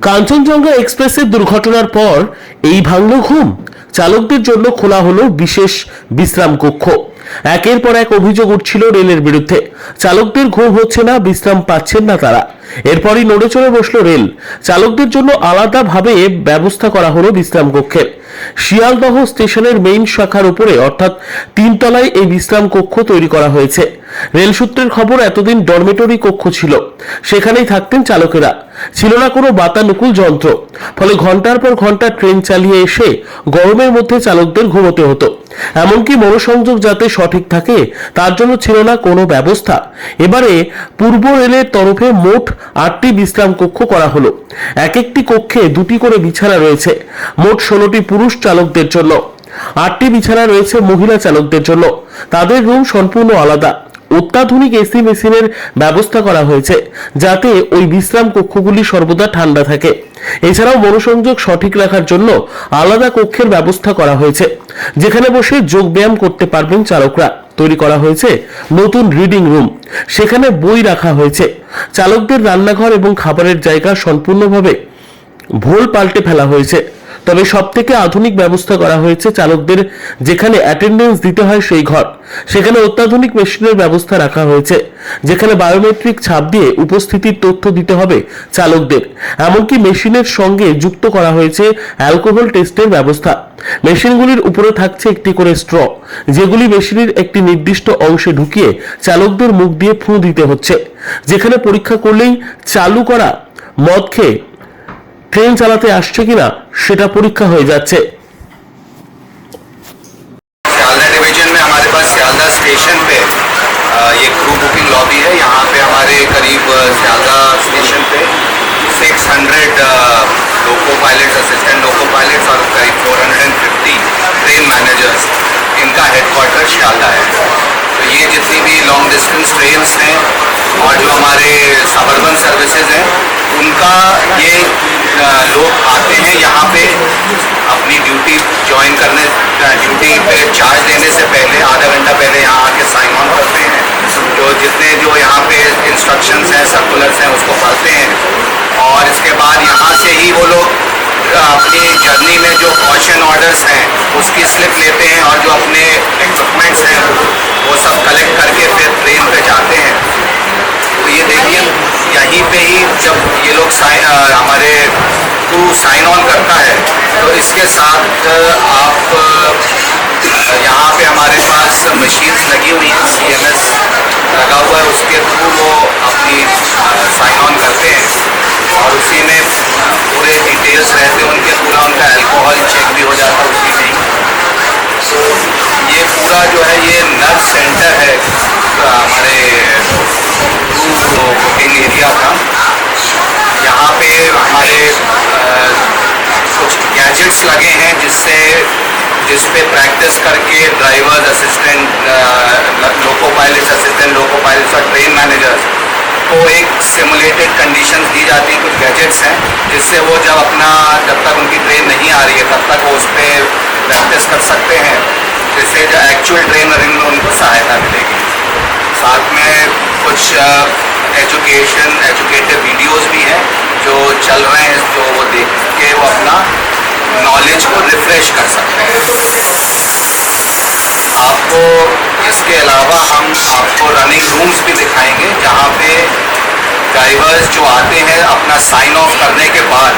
কাঞ্চনজঙ্ঘা এক্সপ্রেসের দুর্ঘটনার পর এই ভাঙল ঘুম। চালকদের জন্য খোলা হলো বিশেষ বিশ্রাম কক্ষ। একের পর এক অভিযোগ উঠছিল রেলের বিরুদ্ধে। চালকদের ঘুম হচ্ছে না, বিশ্রাম পাচ্ছেন না তারা। এরপরই নড়ে চড়ে বসলো রেল। চালকদের জন্য আলাদাভাবে ব্যবস্থা করা হলো বিশ্রাম কক্ষের। শিয়ালদহ স্টেশনের মেইন শাখার উপরে অর্থাৎ 3 তলায় এই বিশ্রাম কক্ষ তৈরি করা হয়েছে। রেল সূত্রের খবর, এতদিন ডরমেটরি কক্ষ ছিল, সেখানেই থাকতেন চালকেরা। ছিল না কোনো বাতানুকূল যন্ত্র, ফলে ঘন্টার পর ঘন্টা ট্রেন চালিয়ে এসে গরমের মধ্যে চালকদের ঘুমোতে হতো। এমনকি মনোসংযোগ যাতে সঠিক থাকে তার জন্য ছিল না কোনো ব্যবস্থা। এবারে পূর্ব রেলের তরফে মোট 8টি বিশ্রাম কক্ষ করা হলো। এক একটি কক্ষে 2টি করে বিছানা রয়েছে। মোট 16টি পুরুষ চালকদের জন্য, 8টি বিছানা রয়েছে মহিলা চালকদের জন্য। তাদের রুম সম্পূর্ণ আলাদা। অত্যাধুনিক এসি মেশিনের ব্যবস্থা করা হয়েছে যাতে ওই বিশ্রাম কক্ষগুলি সর্বদা ঠান্ডা থাকে। এছাড়াও মনোসংযোগ সঠিক রাখার জন্য আলাদা কক্ষের ব্যবস্থা করা হয়েছে, যেখানে বসে যোগ ব্যায়াম করতে পারবেন চালকরা। তৈরি করা হয়েছে নতুন রিডিং রুম, সেখানে বই রাখা হয়েছে। চালকদের রান্নাঘর এবং খাবারের জায়গা সম্পূর্ণভাবে ভোল পাল্টে ফেলা হয়েছে। তবে সব থেকে আধুনিক ব্যবস্থা করা হয়েছে চালকদের যেখানে অ্যাটেন্ডেন্স দিতে হয় সেই ঘর। সেখানে অত্যাধুনিক মেশিনের ব্যবস্থা রাখা হয়েছে, যেখানে বায়োমেট্রিক ছাপ দিয়ে উপস্থিতির তথ্য দিতে হবে চালকদের। এমনকি মেশিনের সঙ্গে যুক্ত করা হয়েছে অ্যালকোহল টেস্টের ব্যবস্থা। মেশিনগুলির উপরে থাকছে একটি করে স্ট্র, যেগুলি মেশিনের একটি নির্দিষ্ট অংশে ঢুকিয়ে চালকদের মুখ দিয়ে ফু দিতে হচ্ছে। যেখানে পরীক্ষা করলেই চালু করা মদ খেয়ে ট্রেন চালাতে আসছে কিনা সেটা পরীক্ষা হয়ে যাচ্ছে। सियालदह डिवीजन में हमारे पास सियालदह स्टेशन पे ये क्रू बुकिंग लॉबी है। यहाँ पे हमारे करीब सियालदह स्टेशन पे 600 लोको पायलट्स, असिस्टेंट लोको पायलट्स और करीब 450 ट्रेन मैनेजर्स, इनका हेडक्वार्टर सियालदह है। तो ये जितनी भी लॉन्ग डिस्टेंस ट्रेन्स हैं और जो हमारे सबर्बन सर्विसेज हैं, उनका ये लोग आते हैं यहाँ पे अपनी ड्यूटी ज्वाइन करने, ड्यूटी पे चार्ज लेने से पहले आधा घंटा पहले यहाँ आके साइन ऑन करते हैं। जो जितने जो यहाँ पे इंस्ट्रक्शंस हैं, सर्कुलर्स हैं, उसको पढ़ते हैं और इसके बाद यहाँ से ही वो लोग अपनी जर्नी में जो कॉशन ऑर्डर्स हैं उसकी स्लिप लेते हैं और जो अपने इक्विपमेंट्स हैं वो सब कलेक्ट करके फिर ट्रेन पे जाते हैं। तो ये देखिए, यहीं पे ही जब ये लोग हमारे क्रू साइन ऑन करता है तो इसके साथ आप यहाँ पे हमारे पास मशीन्स लगी हुई हैं, CMS लगा हुआ है, उसके थ्रू वो अपनी साइन ऑन करते हैं और उसी में पूरे डिटेल्स रहते हैं उनके, पूरा उनका अल्कोहल चेक भी हो जाता है उसी में। तो ये पूरा जो है ये नर्व सेंटर है हमारे बुकिंग एरिया का। यहाँ पे हमारे कुछ गैजेट्स लगे हैं जिस पे प्रैक्टिस करके drivers, assistant loco pilots, assistant loco pilots और ट्रेन मैनेजर्स को एक सिमुलेटेड कंडीशंस दी जाती है। कुछ गैजेट्स हैं जिससे वो जब तक उनकी ट्रेन नहीं आ रही है तब तक वो उस पर प्रैक्टिस कर सकते हैं, जिससे जो एक्चुअल ट्रेनरिंग में उनको सहायता मिलेगी। साथ में कुछ एजुकेटिव वीडियोस भी हैं जो चल रहे हैं, जो वो देख के वो अपना नॉलेज को रिफ्रेश कर सकते हैं। आपको इसके अलावा हम आपको रनिंग रूम्स भी दिखाएंगे, जहाँ पे ड्राइवर्स जो आते हैं अपना साइन ऑफ करने के बाद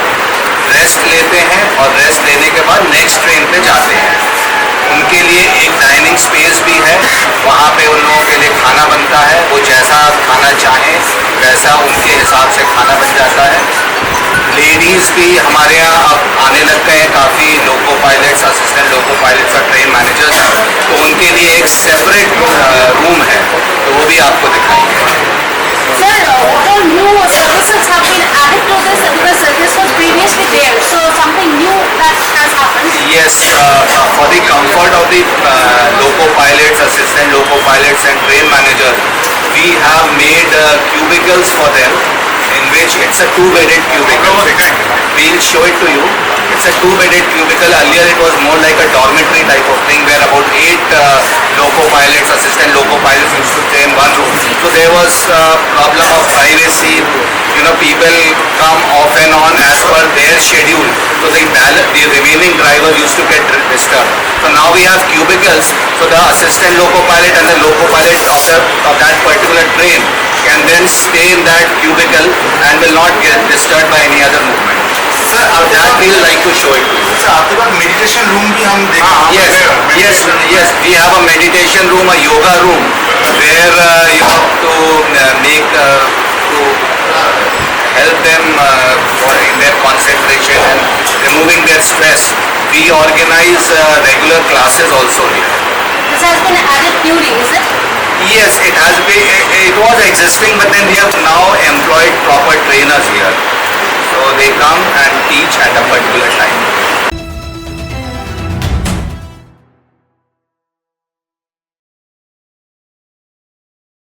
रेस्ट लेते हैं और रेस्ट लेने के बाद नेक्स्ट ट्रेन पे जाते हैं। उनके लिए एक डाइनिंग स्पेस भी है, वहाँ पे उन लोगों के लिए खाना बनता है। वो जैसा खाना चाहें वैसा उनके हिसाब से खाना बन जाता है। लेडीज़ भी हमारे यहाँ अब आने लग गए हैं काफ़ी, लोको पायलट्स, असिस्टेंट लोको पायलट्स और ट्रेन मैनेजर्स, तो उनके लिए एक सेपरेट रूम है, तो वो भी आपको दिखाएंगे। Sir, all new services have been added to this because this was previously there, so something new that has happened. Yes, for the comfort of the loco pilots, assistant loco pilots and train managers, we have made cubicles for them, in which it's a 2-bedded cubicle. We'll show it to you. It's a 2-bedded cubicle. Earlier it was more like a dormitory type of thing where about 8 loco pilots, assistant loco pilots used to stay in one room. So there was a problem of privacy. You know, people come off and on as per schedule. So the remaining driver used to get disturbed. So now we have cubicles. So the assistant loco pilot and the loco pilot of that particular train can then stay in that cubicle and will not get disturbed by any other movement. Sir That we will like to show it to you. Sir आपके पास meditation room भी हम Yes. We have a meditation room, a yoga room, where you have to help them in their concentration and removing their stress. We organize regular classes also here. This has been added during, is it? Yes, it was existing, but then we have now employed proper trainers here. So they come and teach at a particular time.